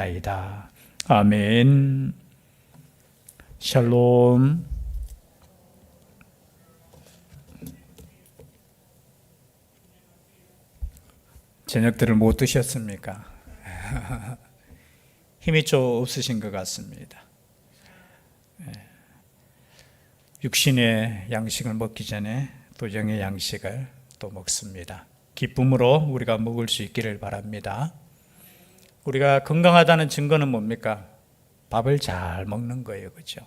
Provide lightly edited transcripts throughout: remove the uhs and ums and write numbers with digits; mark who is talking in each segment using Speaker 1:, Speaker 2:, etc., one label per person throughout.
Speaker 1: 기도하옵나이다. 아멘. 샬롬. 저녁들을 못 드셨습니까? 힘이 좀 없으신 것 같습니다. 육신의 양식을 먹기 전에 또 영의 양식을 또 먹습니다. 기쁨으로 우리가 먹을 수 있기를 바랍니다. 우리가 건강하다는 증거는 뭡니까? 밥을 잘 먹는 거예요. 그렇죠?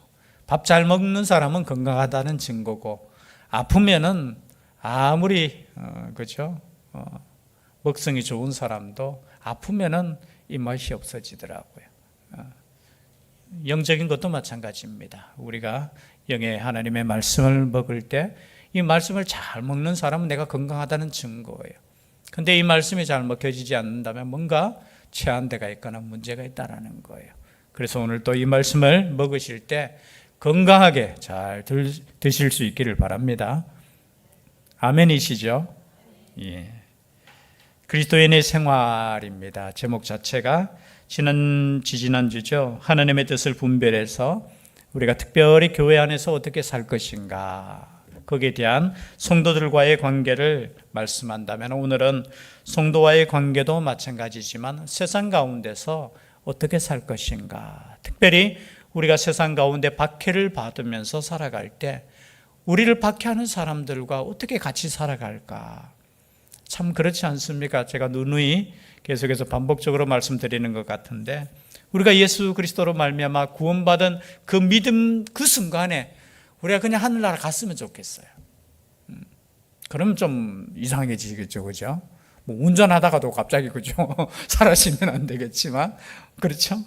Speaker 1: 밥 잘 먹는 사람은 건강하다는 증거고, 아프면은 아무리 그렇죠? 먹성이 좋은 사람도 아프면은 입맛이 없어지더라고요. 영적인 것도 마찬가지입니다. 우리가 영의 하나님의 말씀을 먹을 때 이 말씀을 잘 먹는 사람은 내가 건강하다는 증거예요. 근데 이 말씀이 잘 먹혀지지 않는다면 뭔가 체한 데가 있거나 문제가 있다는 거예요. 그래서 오늘 또 이 말씀을 먹으실 때 건강하게 잘 드실 수 있기를 바랍니다. 아멘이시죠? 예. 그리스도인의 생활입니다. 제목 자체가 지지난주죠. 하나님의 뜻을 분별해서 우리가 특별히 교회 안에서 어떻게 살 것인가, 거기에 대한 성도들과의 관계를 말씀한다면, 오늘은 성도와의 관계도 마찬가지지만 세상 가운데서 어떻게 살 것인가, 특별히 우리가 세상 가운데 박해를 받으면서 살아갈 때 우리를 박해하는 사람들과 어떻게 같이 살아갈까. 참 그렇지 않습니까? 제가 누누이 계속해서 반복적으로 말씀드리는 것 같은데, 우리가 예수 그리스도로 말미암아 구원받은 그 믿음 그 순간에 우리가 그냥 하늘나라 갔으면 좋겠어요. 그러면 좀 이상해지겠죠, 그죠? 뭐 운전하다가도 갑자기 그죠? 사라지면 안 되겠지만, 그렇죠?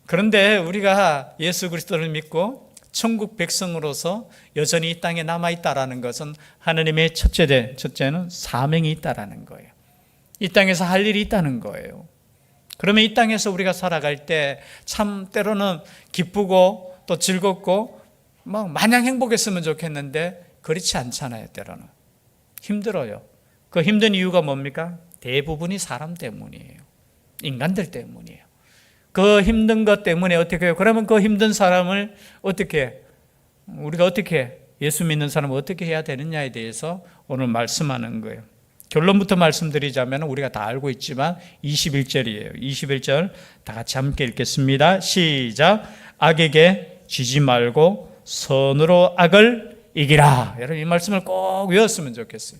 Speaker 1: 그런데 우리가 예수 그리스도를 믿고 천국 백성으로서 여전히 이 땅에 남아있다라는 것은 하나님의 첫째는 사명이 있다라는 거예요. 이 땅에서 할 일이 있다는 거예요. 그러면 이 땅에서 우리가 살아갈 때 참 때로는 기쁘고 또 즐겁고 막 마냥 행복했으면 좋겠는데 그렇지 않잖아요. 때로는 힘들어요. 그 힘든 이유가 뭡니까? 대부분이 사람 때문이에요. 인간들 때문이에요. 그 힘든 것 때문에 어떻게 해요? 그러면 그 힘든 사람을 우리가 어떻게, 예수 믿는 사람을 어떻게 해야 되느냐에 대해서 오늘 말씀하는 거예요. 결론부터 말씀드리자면 우리가 다 알고 있지만 21절이에요. 21절 다 같이 함께 읽겠습니다. 시작. 악에게 지지 말고 선으로 악을 이기라. 여러분 이 말씀을 꼭 외웠으면 좋겠어요.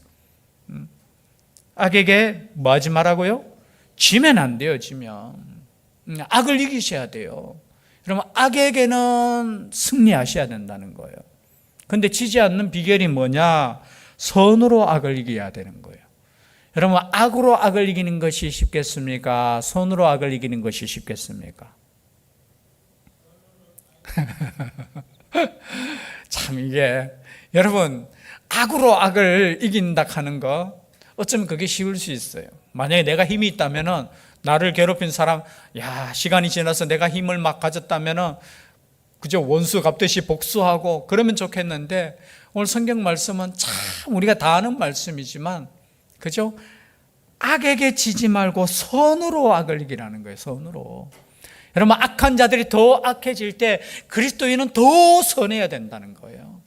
Speaker 1: 악에게 뭐 하지 말라고요? 지면 안 돼요. 지면 악을 이기셔야 돼요. 여러분 악에게는 승리하셔야 된다는 거예요. 근데 지지 않는 비결이 뭐냐? 선으로 악을 이겨야 되는 거예요. 여러분 악으로 악을 이기는 것이 쉽겠습니까? 선으로 악을 이기는 것이 쉽겠습니까? 참 이게 여러분 악으로 악을 이긴다 하는 거 어쩌면 그게 쉬울 수 있어요. 만약에 내가 힘이 있다면은 나를 괴롭힌 사람, 시간이 지나서 내가 힘을 막 가졌다면은 그저 원수 갚듯이 복수하고 그러면 좋겠는데, 오늘 성경 말씀은 참 우리가 다 아는 말씀이지만 그죠? 악에게 지지 말고 선으로 악을 이기라는 거예요. 선으로. 여러분 악한 자들이 더 악해질 때 그리스도인은 더 선해야 된다는 거예요.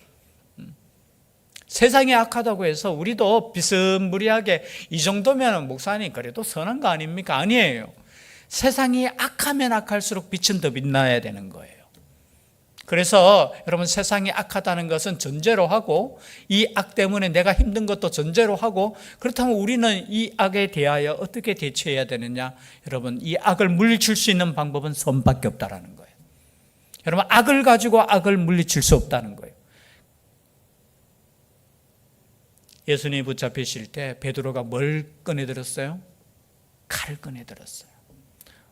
Speaker 1: 세상이 악하다고 해서 우리도 비스무리하게 이 정도면 목사님 그래도 선한 거 아닙니까? 아니에요. 세상이 악하면 악할수록 빛은 더 빛나야 되는 거예요. 그래서 여러분 세상이 악하다는 것은 전제로 하고, 이 악 때문에 내가 힘든 것도 전제로 하고, 그렇다면 우리는 이 악에 대하여 어떻게 대처해야 되느냐? 여러분 이 악을 물리칠 수 있는 방법은 선밖에 없다라는 거예요. 여러분 악을 가지고 악을 물리칠 수 없다는 거예요. 예수님이 붙잡히실 때 베드로가 뭘 꺼내들었어요? 칼을 꺼내들었어요.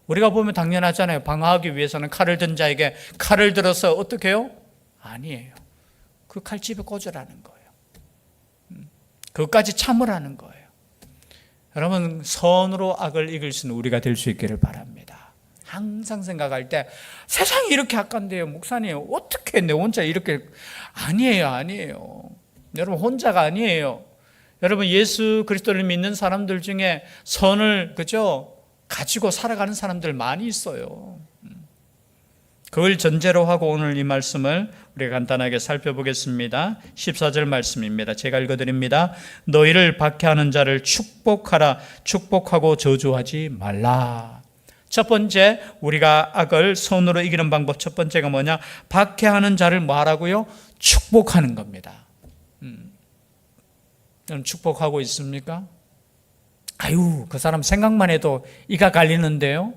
Speaker 1: 우리가 보면 당연하잖아요. 방어하기 위해서는 칼을 든 자에게 칼을 들어서 어떻게 해요? 아니에요. 그 칼집에 꽂으라는 거예요. 그것까지 참으라는 거예요. 여러분 선으로 악을 이길 수 있는 우리가 될 수 있기를 바랍니다. 항상 생각할 때 세상이 이렇게 악한데요 목사님 어떻게 내 혼자 이렇게, 아니에요. 여러분 혼자가 아니에요. 여러분 예수 그리스도를 믿는 사람들 중에 선을 그죠? 가지고 살아가는 사람들 많이 있어요. 그걸 전제로 하고 오늘 이 말씀을 우리가 간단하게 살펴보겠습니다. 14절 말씀입니다. 제가 읽어드립니다. 너희를 박해하는 자를 축복하라. 축복하고 저주하지 말라. 첫 번째, 우리가 악을 선으로 이기는 방법 첫 번째가 뭐냐? 박해하는 자를 뭐 하라고요? 축복하는 겁니다. 여러분 축복하고 있습니까? 아유, 그 사람 생각만 해도 이가 갈리는데요.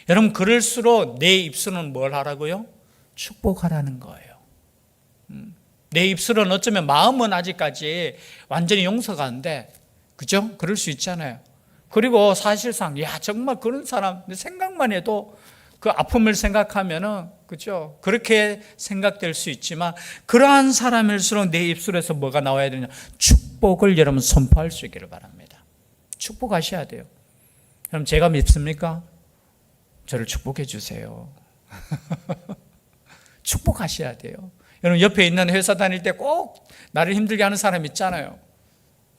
Speaker 1: 여러분 그럴수록 내 입술은 뭘 하라고요? 축복하라는 거예요. 내 입술은 어쩌면 마음은 아직까지 완전히 용서가 안 돼. 그죠? 그럴 수 있잖아요. 그리고 사실상 야 정말 그런 사람 생각만 해도 그 아픔을 생각하면은 그죠? 그렇게 생각될 수 있지만 그러한 사람일수록 내 입술에서 뭐가 나와야 되냐? 축복을 여러분 선포할 수 있기를 바랍니다. 축복하셔야 돼요. 여러분 제가 믿습니까? 저를 축복해 주세요. 축복하셔야 돼요. 여러분 옆에 있는 회사 다닐 때 꼭 나를 힘들게 하는 사람 있잖아요.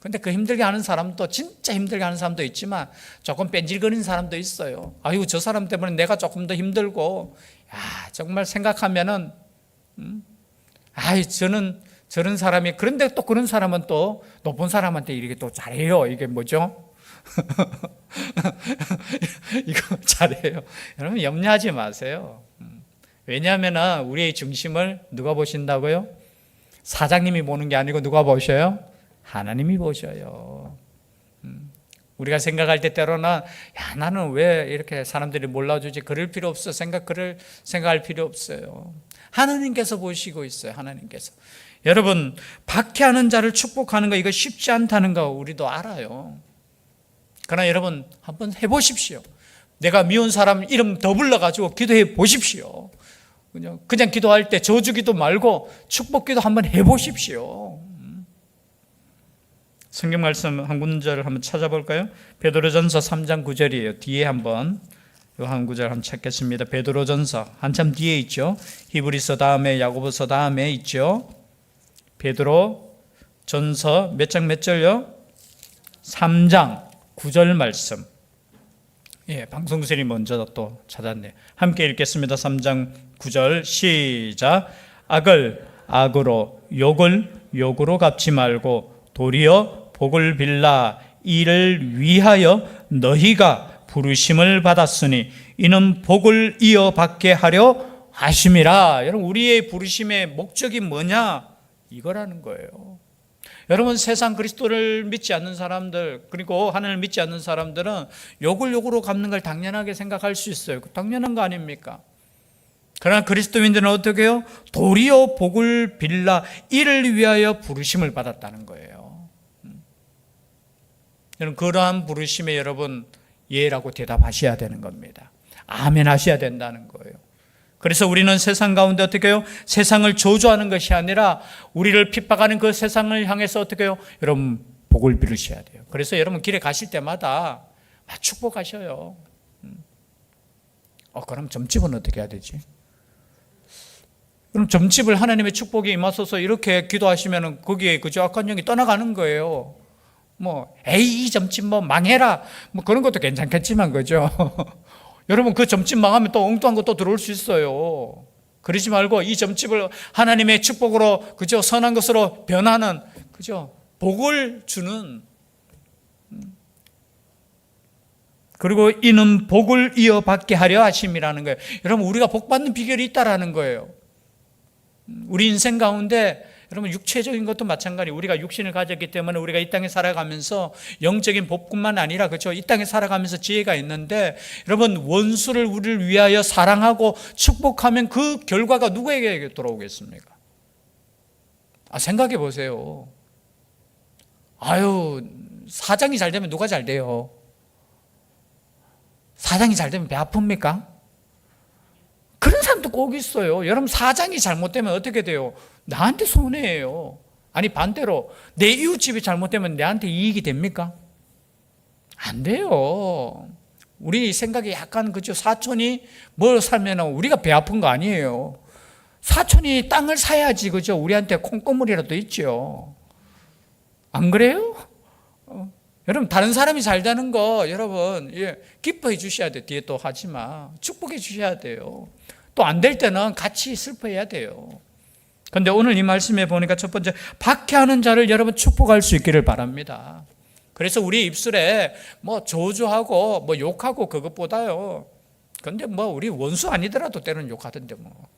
Speaker 1: 근데 그 힘들게 하는 사람도 진짜 힘들게 하는 사람도 있지만 조금 뺀질거리는 사람도 있어요. 아유 저 사람 때문에 내가 조금 더 힘들고 야 정말 생각하면은 아이 저런 사람이 그런데 또 그런 사람은 또 높은 사람한테 이렇게 또 잘해요. 이게 뭐죠? 이거 잘해요. 여러분 염려하지 마세요. 왜냐하면 우리의 중심을 누가 보신다고요? 사장님이 보는 게 아니고 누가 보셔요? 하나님이 보셔요. 우리가 생각할 때 때로는 야 나는 왜 이렇게 사람들이 몰라주지? 그럴 필요 없어. 생각할 필요 없어요. 하나님께서 보시고 있어요. 하나님께서. 여러분 박해하는 자를 축복하는 거 이거 쉽지 않다는 거 우리도 알아요. 그러나 여러분 한번 해보십시오. 내가 미운 사람 이름 더 불러가지고 기도해 보십시오. 그냥 기도할 때 저주기도 말고 축복기도 한번 해보십시오. 성경 말씀 한 구절을 한번 찾아볼까요? 베드로전서 3장 9절이에요. 뒤에 한번 한 구절 한번 찾겠습니다. 베드로전서 한참 뒤에 있죠. 히브리서 다음에 야고보서 다음에 있죠. 베드로전서 몇 장 몇 절요? 3장 9절 말씀. 예, 방송들이 먼저 또 찾았네. 함께 읽겠습니다. 3장 9절 시작. 악을 악으로 욕을 욕으로 갚지 말고 도리어 복을 빌라. 이를 위하여 너희가 부르심을 받았으니 이는 복을 이어받게 하려 하심이라. 여러분 우리의 부르심의 목적이 뭐냐? 이거라는 거예요. 여러분 세상 그리스도를 믿지 않는 사람들 그리고 하나님을 믿지 않는 사람들은 욕을 욕으로 갚는 걸 당연하게 생각할 수 있어요. 당연한 거 아닙니까? 그러나 그리스도인들은 어떻게 해요? 도리어 복을 빌라. 이를 위하여 부르심을 받았다는 거예요. 여러분 그러한 부르심에 여러분 예라고 대답하셔야 되는 겁니다. 아멘 하셔야 된다는 거예요. 그래서 우리는 세상 가운데 어떻게 해요? 세상을 저주하는 것이 아니라 우리를 핍박하는 그 세상을 향해서 어떻게 해요? 여러분 복을 빌으셔야 돼요. 그래서 여러분 길에 가실 때마다 축복하셔요. 그럼 점집은 어떻게 해야 되지? 그럼 점집을 하나님의 축복이 임하소서 이렇게 기도하시면 거기에 그저 악한 영이 떠나가는 거예요. 에이 이 점집 망해라 그런 것도 괜찮겠지만 그죠? 여러분 그 점집 망하면 또 엉뚱한 것도 들어올 수 있어요. 그러지 말고 이 점집을 하나님의 축복으로 그죠? 선한 것으로 변하는 그죠? 복을 주는 그리고 이는 복을 이어받게 하려 하심이라는 거예요. 여러분 우리가 복 받는 비결이 있다라는 거예요. 우리 인생 가운데 여러분 육체적인 것도 마찬가지. 우리가 육신을 가졌기 때문에 우리가 이 땅에 살아가면서 영적인 복뿐만 아니라 그렇죠. 이 땅에 살아가면서 지혜가 있는데 여러분 원수를 우리를 위하여 사랑하고 축복하면 그 결과가 누구에게 돌아오겠습니까? 생각해 보세요. 사장이 잘 되면 누가 잘 돼요? 사장이 잘 되면 배 아픕니까? 그런 사람도 꼭 있어요. 여러분 사장이 잘못되면 어떻게 돼요? 나한테 손해예요. 아니 반대로 내 이웃집이 잘못되면 내한테 이익이 됩니까? 안 돼요. 우리 생각이 약간 그죠. 사촌이 뭘 살면 우리가 배 아픈 거 아니에요. 사촌이 땅을 사야지 그죠. 우리한테 콩고물이라도 있죠. 안 그래요? 여러분 다른 사람이 잘 되는 거 여러분 기뻐해 주셔야 돼요. 뒤에 또 하지 마. 축복해 주셔야 돼요. 또 안 될 때는 같이 슬퍼해야 돼요. 그런데 오늘 이 말씀에 보니까 첫 번째, 박해하는 자를 여러분 축복할 수 있기를 바랍니다. 그래서 우리 입술에 뭐 저주하고 뭐 욕하고 그것보다요. 근데 뭐 우리 원수 아니더라도 때로는 욕하던데 뭐.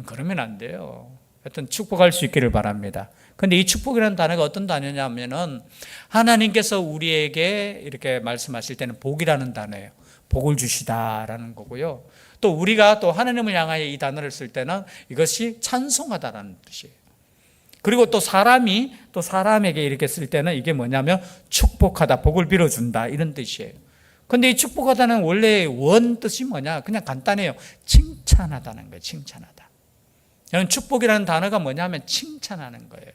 Speaker 1: 그러면 안 돼요. 하여튼 축복할 수 있기를 바랍니다. 근데 이 축복이라는 단어가 어떤 단어냐면은 하나님께서 우리에게 이렇게 말씀하실 때는 복이라는 단어예요. 복을 주시다라는 거고요. 또 우리가 또 하나님을 향하여 이 단어를 쓸 때는 이것이 찬송하다라는 뜻이에요. 그리고 또 사람이 또 사람에게 이렇게 쓸 때는 이게 뭐냐면 축복하다, 복을 빌어준다 이런 뜻이에요. 근데 이 축복하다는 원래 원 뜻이 뭐냐? 그냥 간단해요. 칭찬하다는 거예요. 칭찬하다. 여러분 축복이라는 단어가 뭐냐면 칭찬하는 거예요.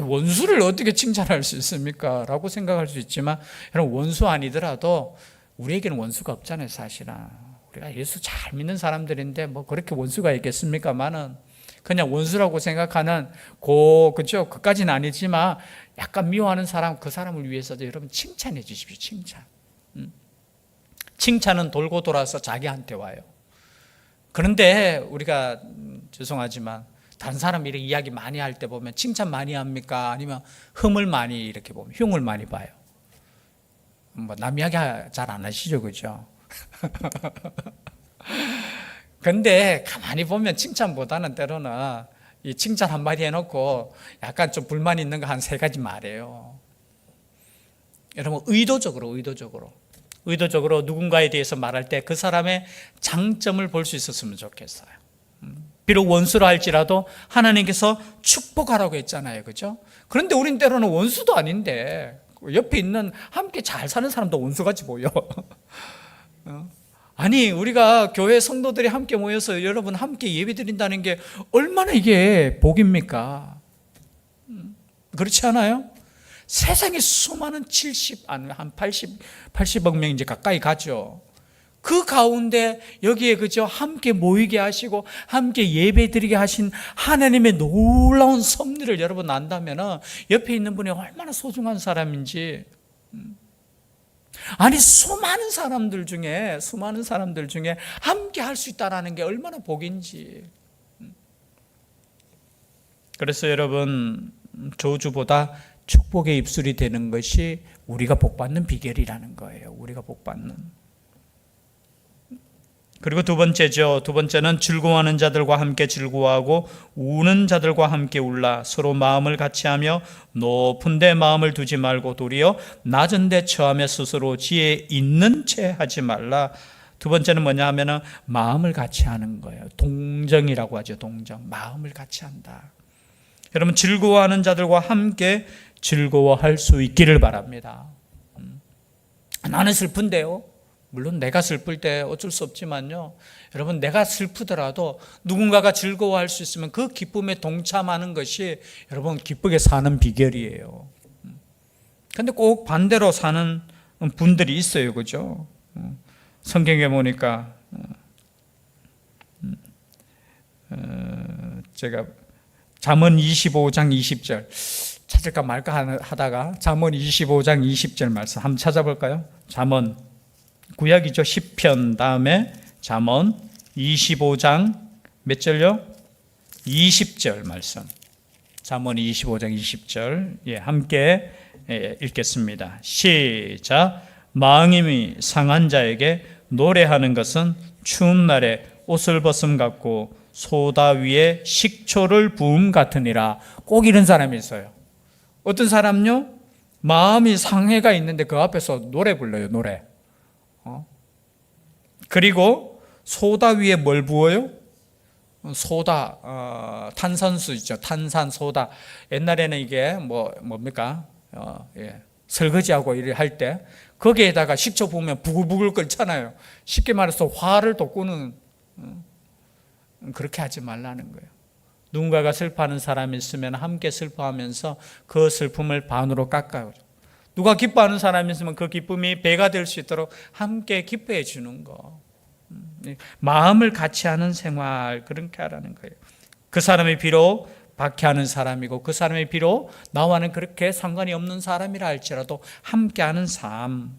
Speaker 1: 원수를 어떻게 칭찬할 수 있습니까? 라고 생각할 수 있지만 여러분 원수 아니더라도 우리에게는 원수가 없잖아요. 사실은 우리가 예수 잘 믿는 사람들인데 뭐 그렇게 원수가 있겠습니까만은 그냥 원수라고 생각하는 그죠? 그까지는 아니지만 약간 미워하는 사람, 그 사람을 위해서도 여러분 칭찬해 주십시오. 칭찬. 칭찬은 돌고 돌아서 자기한테 와요. 그런데 우리가 죄송하지만 다른 사람 이렇게 이야기 많이 할 때 보면 칭찬 많이 합니까? 아니면 흠을 많이 이렇게 보면 흉을 많이 봐요. 뭐 남 이야기 잘 안 하시죠, 그죠? 근데 가만히 보면 칭찬보다는 때로는 이 칭찬 한마디 해놓고 약간 좀 불만 있는 거 한 3가지 말해요. 여러분 의도적으로 누군가에 대해서 말할 때 그 사람의 장점을 볼 수 있었으면 좋겠어요. 비록 원수라 할지라도 하나님께서 축복하라고 했잖아요. 그죠? 그런데 우린 때로는 원수도 아닌데 옆에 있는 함께 잘 사는 사람도 원수같이 보여. 아니 우리가 교회 성도들이 함께 모여서 여러분 함께 예배 드린다는 게 얼마나 이게 복입니까? 그렇지 않아요? 세상에 수많은 80억 명 이제 가까이 가죠. 그 가운데 여기에 그저 함께 모이게 하시고 함께 예배드리게 하신 하나님의 놀라운 섭리를 여러분 안다면 옆에 있는 분이 얼마나 소중한 사람인지. 아니 수많은 사람들 중에 함께 할 수 있다는 게 얼마나 복인지. 그래서 여러분 저주보다 축복의 입술이 되는 것이 우리가 복받는 비결이라는 거예요. 우리가 복받는. 그리고 두 번째는 즐거워하는 자들과 함께 즐거워하고 우는 자들과 함께 울라. 서로 마음을 같이하며 높은 데 마음을 두지 말고 도리어 낮은 데 처하며 스스로 지혜 있는 채 하지 말라. 두 번째는 뭐냐 하면은 마음을 같이 하는 거예요. 동정이라고 하죠. 동정. 마음을 같이 한다. 여러분 즐거워하는 자들과 함께 즐거워할 수 있기를 바랍니다. 나는 슬픈데요. 물론 내가 슬플 때 어쩔 수 없지만요. 여러분 내가 슬프더라도 누군가가 즐거워할 수 있으면 그 기쁨에 동참하는 것이 여러분 기쁘게 사는 비결이에요. 그런데 꼭 반대로 사는 분들이 있어요. 그죠? 성경에 보니까 제가 잠언 25장 20절 찾을까 말까 하다가 잠언 25장 20절 말씀 한번 찾아볼까요? 잠언 구약이죠. 시편 다음에 잠언 25장 몇 절요? 20절 말씀. 잠언 25장 20절 함께 읽겠습니다. 시작. 마음이 상한 자에게 노래하는 것은 추운 날에 옷을 벗음 같고 소다 위에 식초를 부음 같으니라. 꼭 이런 사람이 있어요. 어떤 사람요? 마음이 상해가 있는데 그 앞에서 노래 불러요. 노래. 그리고 소다 위에 뭘 부어요? 소다, 탄산수 있죠. 탄산 소다. 옛날에는 이게 뭡니까? 설거지하고 일을 할 때 거기에다가 식초 부으면 부글부글 끓잖아요. 쉽게 말해서 화를 돋구는. 그렇게 하지 말라는 거예요. 누군가가 슬퍼하는 사람이 있으면 함께 슬퍼하면서 그 슬픔을 반으로 깎아요. 누가 기뻐하는 사람이 있으면 그 기쁨이 배가 될 수 있도록 함께 기뻐해 주는 거. 마음을 같이 하는 생활, 그렇게 하라는 거예요. 그 사람이 비록 박해하는 사람이고 그 사람의 비록 나와는 그렇게 상관이 없는 사람이라 할지라도 함께하는 삶.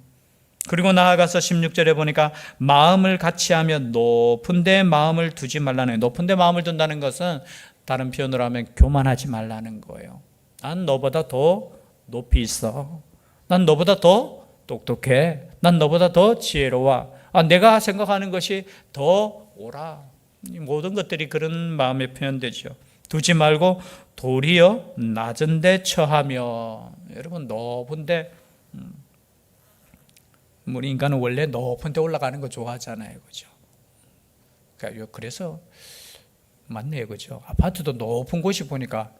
Speaker 1: 그리고 나아가서 16절에 보니까 마음을 같이하며 높은 데 마음을 두지 말라는 거예요. 높은 데 마음을 둔다는 것은 다른 표현으로 하면 교만하지 말라는 거예요. 난 너보다 더 높이 있어. 난 너보다 더 똑똑해. 난 너보다 더 지혜로워. 내가 생각하는 것이 더 옳아. 이 모든 것들이 그런 마음에 표현되죠. 두지 말고 도리어 낮은 데 처하며. 여러분, 높은 데, 우리 인간은 원래 높은 데 올라가는 거 좋아하잖아요. 그죠? 그래서 맞네요. 그죠? 아파트도 높은 곳이 보니까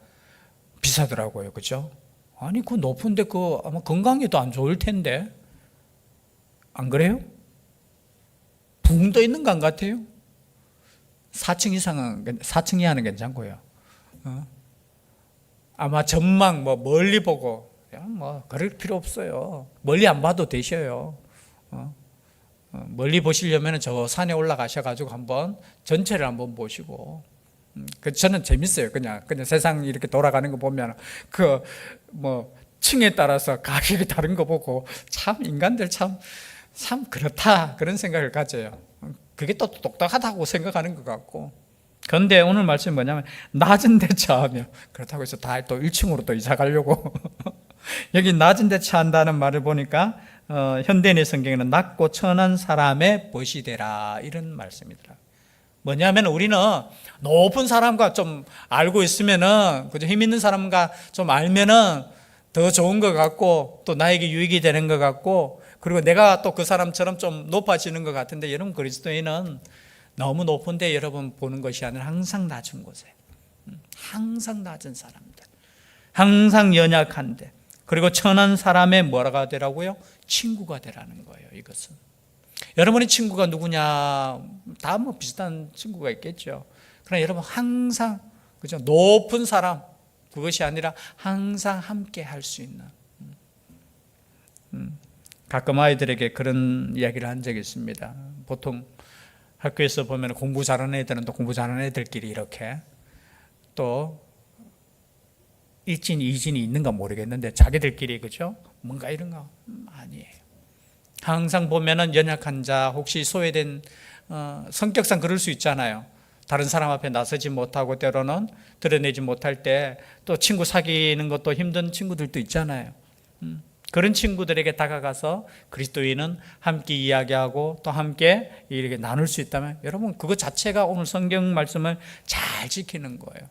Speaker 1: 비싸더라고요. 그죠? 아니, 그 높은 데 아마 건강에도 안 좋을 텐데. 안 그래요? 붕 떠 있는 거 안 같아요? 4층 이상은, 4층 이하는 괜찮고요. 아마 전망 멀리 보고, 그럴 필요 없어요. 멀리 안 봐도 되셔요. 멀리 보시려면 저 산에 올라가셔가지고 한번 전체를 한번 보시고. 저는 재밌어요. 그냥 세상 이렇게 돌아가는 거 보면 층에 따라서 가격이 다른 거 보고 참 인간들 참 그렇다 그런 생각을 가져요. 그게 또 똑똑하다고 생각하는 것 같고. 그런데 오늘 말씀이 뭐냐면 낮은 데 처하며, 그렇다고 해서 다 또 1층으로 또 이사 가려고 여기 낮은 데 처한다는 말을 보니까 현대인의 성경에는 낮고 천한 사람의 벗이 되라 이런 말씀이더라. 뭐냐면 우리는 높은 사람과 좀 알고 있으면은, 그죠? 힘 있는 사람과 좀 알면은 더 좋은 것 같고 또 나에게 유익이 되는 것 같고, 그리고 내가 또 그 사람처럼 좀 높아지는 것 같은데, 여러분 그리스도인은 너무 높은데 여러분 보는 것이 아니라 항상 낮은 곳에, 항상 낮은 사람들, 항상 연약한데, 그리고 천한 사람의 뭐라가 되라고요? 친구가 되라는 거예요. 이것은 여러분의 친구가 누구냐? 다 비슷한 친구가 있겠죠. 그러나 여러분 항상, 그죠? 높은 사람, 그것이 아니라 항상 함께 할 수 있는. 가끔 아이들에게 그런 이야기를 한 적이 있습니다. 보통 학교에서 보면 공부 잘하는 애들은 또 공부 잘하는 애들끼리 이렇게, 또 일진, 이진이 있는가 모르겠는데 자기들끼리, 그죠? 뭔가 이런 거 아니에요. 항상 보면은 연약한 자, 혹시 소외된, 성격상 그럴 수 있잖아요. 다른 사람 앞에 나서지 못하고 때로는 드러내지 못할 때 또 친구 사귀는 것도 힘든 친구들도 있잖아요. 그런 친구들에게 다가가서 그리스도인은 함께 이야기하고 또 함께 이렇게 나눌 수 있다면, 여러분 그것 자체가 오늘 성경 말씀을 잘 지키는 거예요.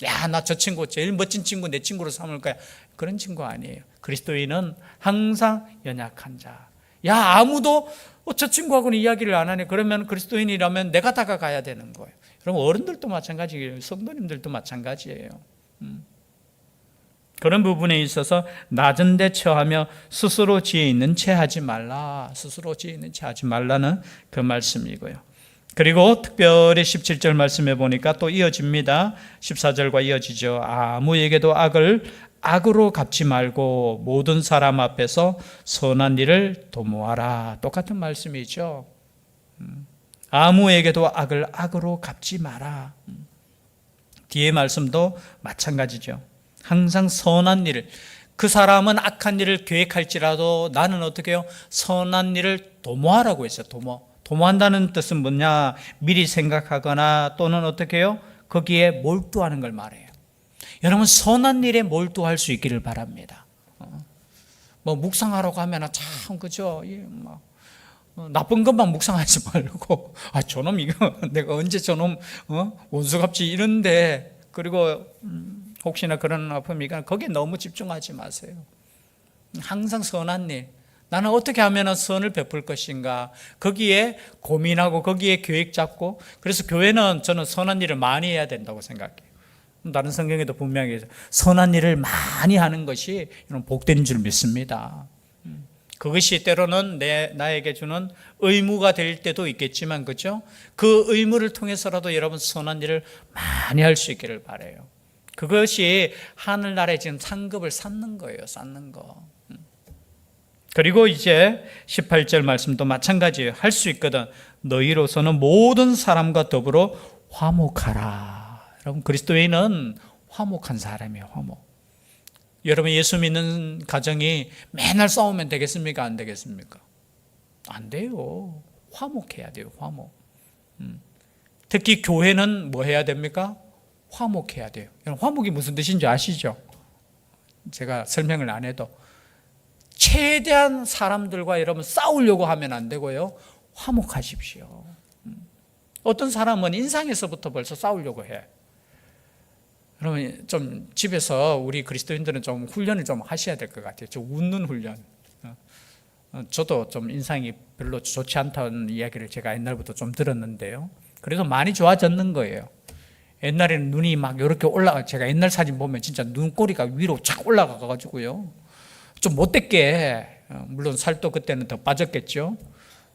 Speaker 1: 야, 나 저 친구 제일 멋진 친구 내 친구로 삼을 거야. 그런 친구 아니에요. 그리스도인은 항상 연약한 자. 야, 아무도 저 친구하고는 이야기를 안 하네. 그러면 그리스도인이라면 내가 다가가야 되는 거예요. 여러분 어른들도 마찬가지예요. 성도님들도 마찬가지예요. 그런 부분에 있어서 낮은 데 처하며 스스로 지혜 있는 채 하지 말라. 스스로 지혜 있는 채 하지 말라는 그 말씀이고요. 그리고 특별히 17절 말씀해 보니까 또 이어집니다. 14절과 이어지죠. 아무에게도 악을 악으로 갚지 말고 모든 사람 앞에서 선한 일을 도모하라. 똑같은 말씀이죠. 아무에게도 악을 악으로 갚지 마라. 뒤에 말씀도 마찬가지죠. 항상 선한 일을, 그 사람은 악한 일을 계획할지라도 나는 어떻게 해요? 선한 일을 도모하라고 했어요. 도모한다는 뜻은 뭐냐? 미리 생각하거나 또는 어떻게 해요? 거기에 몰두하는 걸 말해요. 여러분 선한 일에 몰두할 수 있기를 바랍니다. 묵상하라고 하면 참, 그죠? 나쁜 것만 묵상하지 말고, 저놈 이거 내가 언제 저놈 원수 갚지 이런데, 그리고 혹시나 그런 아픔이니까 거기에 너무 집중하지 마세요. 항상 선한 일, 나는 어떻게 하면 선을 베풀 것인가, 거기에 고민하고 거기에 계획 잡고. 그래서 교회는 저는 선한 일을 많이 해야 된다고 생각해요. 다른 성경에도 분명히 선한 일을 많이 하는 것이 복된 줄 믿습니다. 그것이 때로는 나에게 주는 의무가 될 때도 있겠지만, 그죠? 그 의무를 통해서라도 여러분 선한 일을 많이 할 수 있기를 바라요. 그것이 하늘나라에 지금 상급을 쌓는 거예요. 쌓는 거. 그리고 이제 18절 말씀도 마찬가지예요. 할 수 있거든 너희로서는 모든 사람과 더불어 화목하라. 여러분 그리스도인은 화목한 사람이에요. 화목. 여러분 예수 믿는 가정이 맨날 싸우면 되겠습니까? 안 되겠습니까? 안 돼요. 화목해야 돼요. 화목. 특히 교회는 뭐 해야 됩니까? 화목해야 돼요. 화목이 무슨 뜻인지 아시죠? 제가 설명을 안 해도 최대한 사람들과 여러분 싸우려고 하면 안 되고요. 화목하십시오. 어떤 사람은 인상에서부터 벌써 싸우려고 해. 그러면 좀 집에서 우리 그리스도인들은 좀 훈련을 좀 하셔야 될 것 같아요. 좀 웃는 훈련. 저도 좀 인상이 별로 좋지 않다는 이야기를 제가 옛날부터 좀 들었는데요. 그래서 많이 좋아졌는 거예요. 옛날에는 눈이 막 이렇게 제가 옛날 사진 보면 진짜 눈꼬리가 위로 착 올라가가지고요. 좀 못됐게, 물론 살도 그때는 더 빠졌겠죠.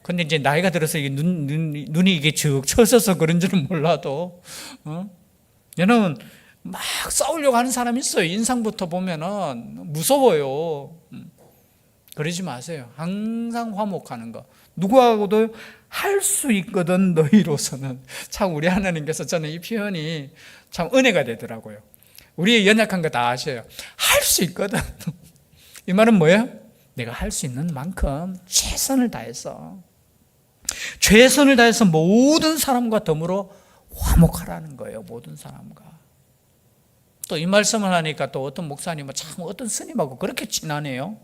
Speaker 1: 근데 이제 나이가 들어서 이게 눈이 이게 쭉 쳐져서 그런 줄은 몰라도, 얘는 막 싸우려고 하는 사람이 있어요. 인상부터 보면은 무서워요. 그러지 마세요. 항상 화목하는 거. 누구하고도 할 수 있거든 너희로서는. 참 우리 하나님께서 저는 이 표현이 참 은혜가 되더라고요. 우리의 연약한 거 다 아셔요. 할 수 있거든. 이 말은 뭐예요? 내가 할 수 있는 만큼 최선을 다해서 모든 사람과 더불어 화목하라는 거예요. 모든 사람과. 또 이 말씀을 하니까 또 어떤 목사님은 참 어떤 스님하고 그렇게 친하네요.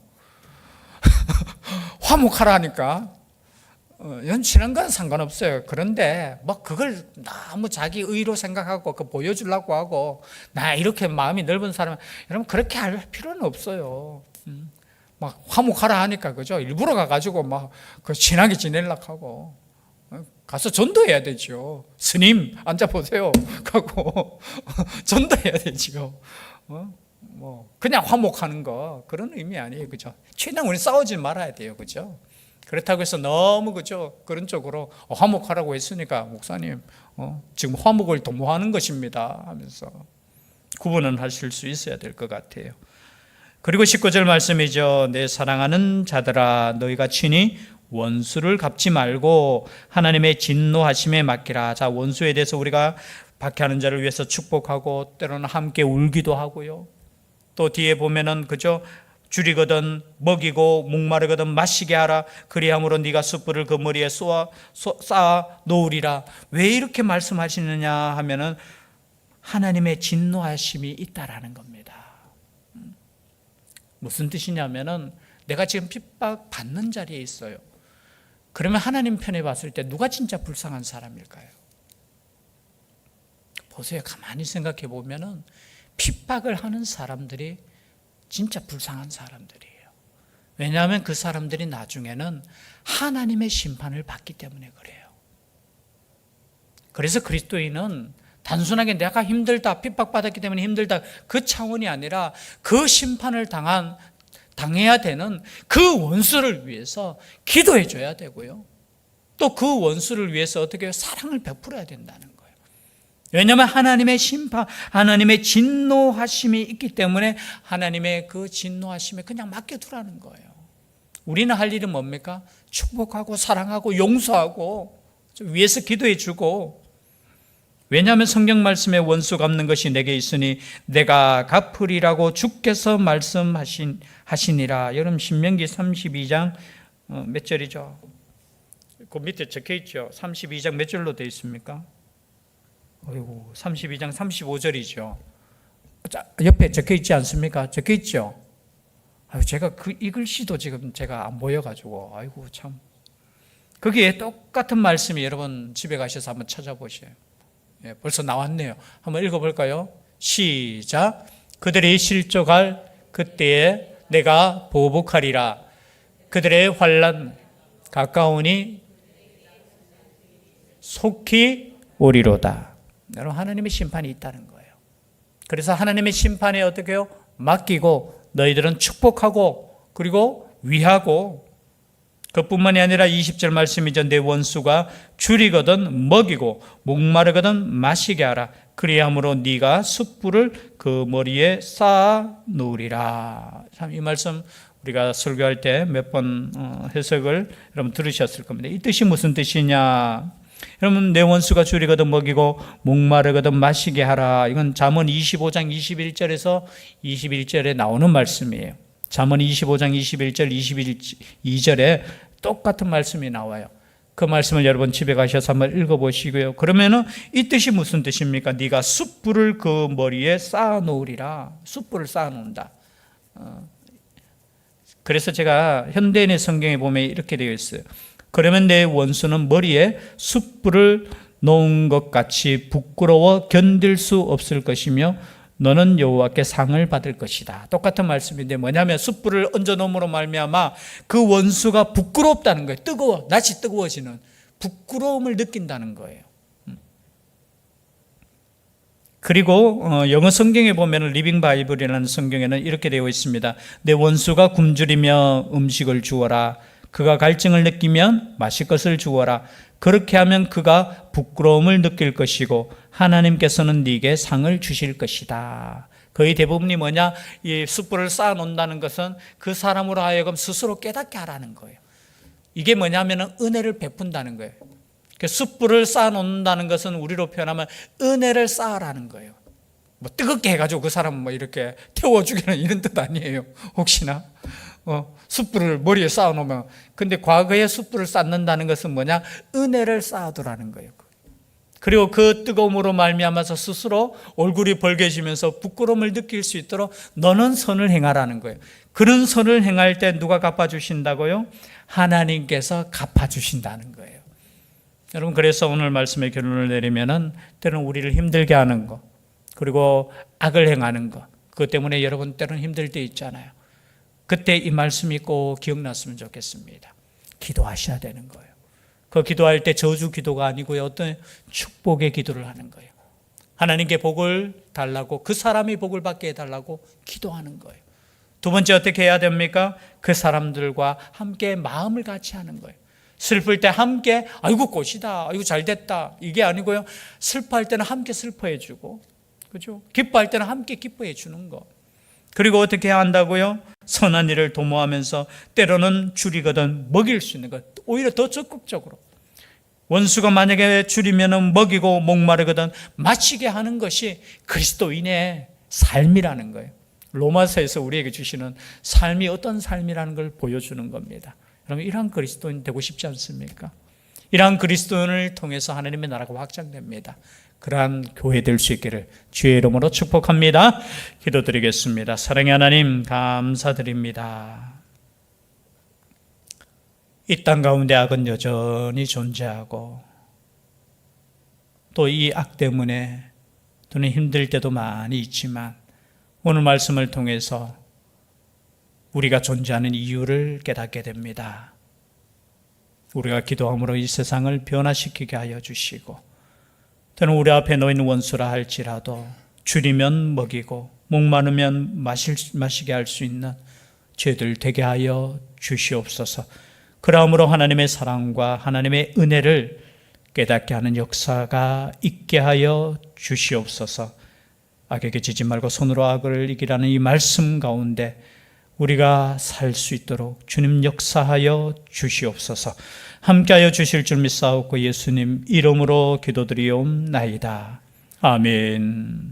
Speaker 1: 화목하라니까. 친한 건 상관없어요. 그런데 뭐 그걸 너무 자기 의로 생각하고 그 보여주려고 하고 나 이렇게 마음이 넓은 사람 여러분 그렇게 할 필요는 없어요. 막 화목하라 하니까 그죠? 일부러 가가지고 막 그 친하게 지내려고 하고 가서 전도해야 되죠. 스님 앉아 보세요. 하고 전도해야 되죠. 뭐 그냥 화목하는 거 그런 의미 아니에요, 그죠? 최대한 우리 싸우지 말아야 돼요, 그죠? 그렇다고 해서 너무 그죠 그런 쪽으로 화목하라고 했으니까 목사님 지금 화목을 도모하는 것입니다 하면서 구분은 하실 수 있어야 될 것 같아요. 그리고 19절 말씀이죠. 내 사랑하는 자들아 너희가 친히 원수를 갚지 말고 하나님의 진노하심에 맡기라. 자, 원수에 대해서 우리가 박해하는 자를 위해서 축복하고 때로는 함께 울기도 하고요. 또 뒤에 보면은 그죠? 줄이거든 먹이고 목마르거든 마시게 하라. 그리함으로 네가 숯불을 그 머리에 쌓아 놓으리라. 왜 이렇게 말씀하시느냐 하면은 하나님의 진노하심이 있다라는 겁니다. 무슨 뜻이냐면은 내가 지금 핍박 받는 자리에 있어요. 그러면 하나님 편에 봤을 때 누가 진짜 불쌍한 사람일까요? 보세요. 가만히 생각해 보면은 핍박을 하는 사람들이 진짜 불쌍한 사람들이에요. 왜냐하면 그 사람들이 나중에는 하나님의 심판을 받기 때문에 그래요. 그래서 그리스도인은 단순하게 내가 힘들다, 핍박받았기 때문에 힘들다 그 차원이 아니라 그 심판을 당해야 되는 그 원수를 위해서 기도해 줘야 되고요. 또 그 원수를 위해서 어떻게 사랑을 베풀어야 된다는 거예요. 왜냐하면 하나님의 심판, 하나님의 진노하심이 있기 때문에 하나님의 그 진노하심에 그냥 맡겨두라는 거예요. 우리는 할 일은 뭡니까? 축복하고 사랑하고 용서하고 위에서 기도해 주고. 왜냐하면 성경 말씀에 원수 갚는 것이 내게 있으니 내가 갚으리라고 주께서 말씀하시니라. 여러분 신명기 32장 몇 절이죠? 그 밑에 적혀 있죠. 32장 몇 절로 되어 있습니까? 어이구, 32장 35절이죠. 옆에 적혀 있지 않습니까? 적혀 있죠. 제가 이 글씨도 지금 제가 안 보여가지고, 아이고 참. 거기에 똑같은 말씀이 여러분 집에 가셔서 한번 찾아보세요. 예, 벌써 나왔네요. 한번 읽어볼까요? 시작. 그들이 실족할 그때에 내가 보복하리라. 그들의 환난 가까우니 속히 오리로다. 여러분 하나님의 심판이 있다는 거예요. 그래서 하나님의 심판에 어떻게 해요? 맡기고 너희들은 축복하고 그리고 위하고 그뿐만이 아니라 20절 말씀이죠. 내 원수가 줄이거든 먹이고 목마르거든 마시게 하라. 그리함으로 네가 숯불을 그 머리에 쌓아 놓으리라. 참 이 말씀 우리가 설교할 때 몇 번 해석을 여러분 들으셨을 겁니다. 이 뜻이 무슨 뜻이냐? 여러분, 내 원수가 줄이거든 먹이고 목마르거든 마시게 하라. 이건 잠언 25장 21절에서 21절에 나오는 말씀이에요. 잠언 25장 21절 22절에 똑같은 말씀이 나와요. 그 말씀을 여러분 집에 가셔서 한번 읽어보시고요. 그러면은 이 뜻이 무슨 뜻입니까? 네가 숯불을 그 머리에 쌓아놓으리라. 숯불을 쌓아놓는다. 그래서 제가 현대인의 성경에 보면 이렇게 되어 있어요. 그러면 내 원수는 머리에 숯불을 놓은 것 같이 부끄러워 견딜 수 없을 것이며 너는 여호와께 상을 받을 것이다. 똑같은 말씀인데 뭐냐면 숯불을 얹어 놓음으로 말미암아 그 원수가 부끄럽다는 거예요. 뜨거워, 낯이 뜨거워지는 부끄러움을 느낀다는 거예요. 그리고 영어 성경에 보면 리빙 바이블이라는 성경에는 이렇게 되어 있습니다. 내 원수가 굶주리며 음식을 주어라. 그가 갈증을 느끼면 마실 것을 주어라. 그렇게 하면 그가 부끄러움을 느낄 것이고 하나님께서는 네게 상을 주실 것이다. 거의 대부분이 뭐냐? 이 숯불을 쌓아 놓는다는 것은 그 사람으로 하여금 스스로 깨닫게 하라는 거예요. 이게 뭐냐면 은혜를 베푼다는 거예요. 숯불을 쌓아 놓는다는 것은 우리로 표현하면 은혜를 쌓으라는 거예요. 뭐 뜨겁게 해가지고 그 사람 뭐 이렇게 태워주기는 이런 뜻 아니에요. 혹시나 숯불을 머리에 쌓아 놓으면, 근데 과거에 숯불을 쌓는다는 것은 뭐냐? 은혜를 쌓아두라는 거예요. 그리고 그 뜨거움으로 말미암아서 스스로 얼굴이 벌개지면서 부끄러움을 느낄 수 있도록 너는 선을 행하라는 거예요. 그런 선을 행할 때 누가 갚아주신다고요? 하나님께서 갚아주신다는 거예요. 여러분, 그래서 오늘 말씀의 결론을 내리면은 때로는 우리를 힘들게 하는 거, 그리고 악을 행하는 거, 그것 때문에 여러분 때로는 힘들 때 있잖아요. 그때 이 말씀이 꼭 기억났으면 좋겠습니다. 기도하셔야 되는 거예요. 그 기도할 때 저주 기도가 아니고요, 어떤 축복의 기도를 하는 거예요. 하나님께 복을 달라고, 그 사람이 복을 받게 해달라고 기도하는 거예요. 두 번째 어떻게 해야 됩니까? 그 사람들과 함께 마음을 같이 하는 거예요. 슬플 때 함께 아이고 꽃이다, 아이고 잘됐다, 이게 아니고요, 슬퍼할 때는 함께 슬퍼해 주고, 그죠? 기뻐할 때는 함께 기뻐해 주는 거. 그리고 어떻게 해야 한다고요? 선한 일을 도모하면서 때로는 줄이거든 먹일 수 있는 것, 오히려 더 적극적으로. 원수가 만약에 줄이면 먹이고 목마르거든 마시게 하는 것이 그리스도인의 삶이라는 거예요. 로마서에서 우리에게 주시는 삶이 어떤 삶이라는 걸 보여주는 겁니다. 여러분, 이러한 그리스도인 되고 싶지 않습니까? 이러한 그리스도인을 통해서 하나님의 나라가 확장됩니다. 그러한 교회 될 수 있기를 주의 이름으로 축복합니다. 기도드리겠습니다. 사랑의 하나님, 감사드립니다. 이 땅 가운데 악은 여전히 존재하고 또 이 악 때문에 또는 힘들 때도 많이 있지만 오늘 말씀을 통해서 우리가 존재하는 이유를 깨닫게 됩니다. 우리가 기도함으로 이 세상을 변화시키게 하여 주시고, 또는 우리 앞에 놓인 원수라 할지라도 줄이면 먹이고 목마르면 마시게 할 수 있는 죄들 되게 하여 주시옵소서. 그러므로 하나님의 사랑과 하나님의 은혜를 깨닫게 하는 역사가 있게 하여 주시옵소서. 악에게 지지 말고 손으로 악을 이기라는 이 말씀 가운데 우리가 살 수 있도록 주님 역사하여 주시옵소서. 함께하여 주실 줄 믿사옵고 예수님 이름으로 기도드리옵나이다. 아멘.